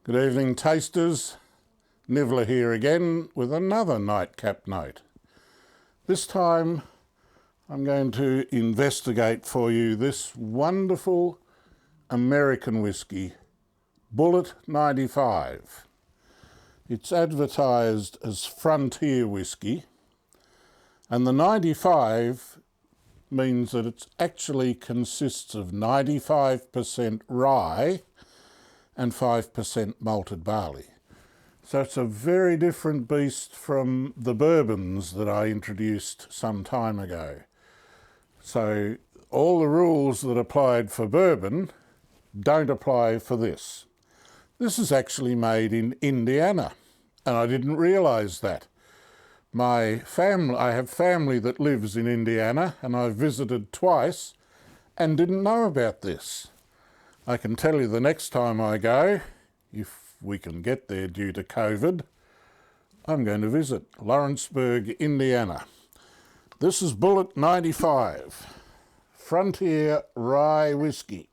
Good evening, tasters. Nibbler here again with another nightcap note. This time I'm going to investigate for you this wonderful American whiskey, Bulleit 95. It's advertised as frontier whiskey, and the 95 means that it actually consists of 95% rye and 5% malted barley. So it's a very different beast from the bourbons that I introduced some time ago. So all the rules that applied for bourbon don't apply for this. This is actually made in Indiana, and I didn't realise that. I have family that lives in Indiana, and I've visited twice and didn't know about this. I can tell you the next time I go, if we can get there due to COVID, I'm going to visit Lawrenceburg, Indiana. This is Bulleit 95, Frontier Rye Whiskey.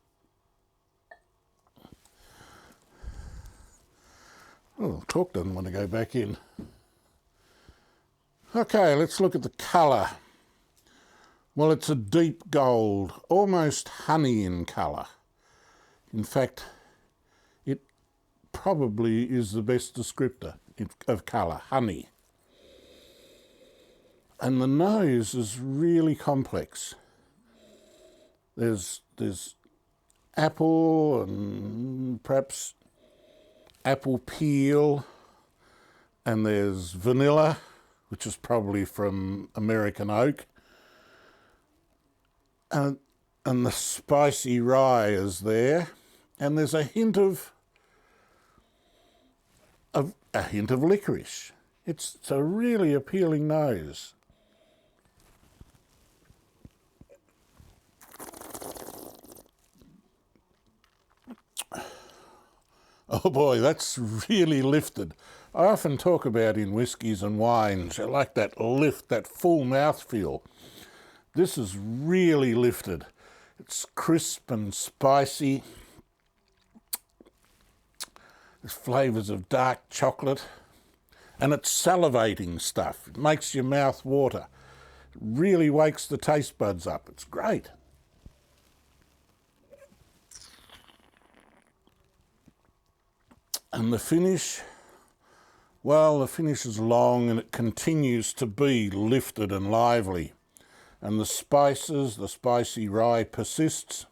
Oh, cork doesn't want to go back in. Okay, let's look at the colour. Well, it's a deep gold, almost honey in colour. In fact, it probably is the best descriptor of colour, honey. And the nose is really complex. There's apple and perhaps apple peel, and there's vanilla, which is probably from American oak, and the spicy rye is there. And there's a hint of licorice. It's a really appealing nose. Oh boy, that's really lifted. I often talk about in whiskies and wines, I like that lift, that full mouthfeel. This is really lifted. It's crisp and spicy. There's flavours of dark chocolate, and it's salivating stuff. It makes your mouth water. It really wakes the taste buds up. It's great. And the finish, well, the finish is long and it continues to be lifted and lively. And the spices, the spicy rye persists.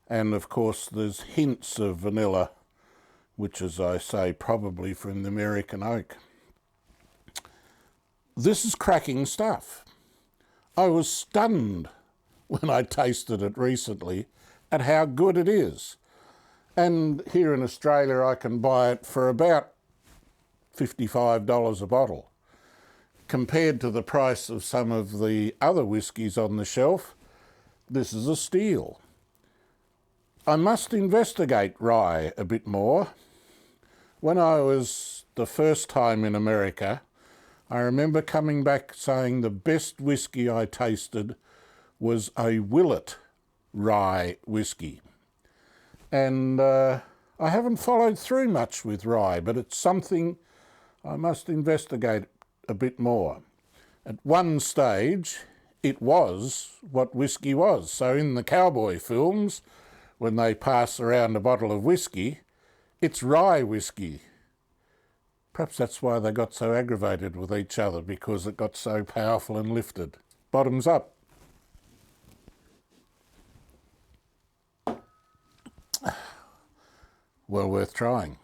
And of course there's hints of vanilla, which, as I say, probably from the American oak. This is cracking stuff. I was stunned when I tasted it recently at how good it is. And here in Australia I can buy it for about $55 a bottle. Compared to the price of some of the other whiskies on the shelf, this is a steal. I must investigate rye a bit more. When I was the first time in America, I remember coming back saying the best whiskey I tasted was a Bulleit rye whiskey. And I haven't followed through much with rye, but it's something I must investigate a bit more. At one stage, it was what whiskey was. So in the cowboy films, when they pass around a bottle of whiskey, it's rye whiskey. Perhaps that's why they got so aggravated with each other, because it got so powerful and lifted. Bottoms up. Well worth trying.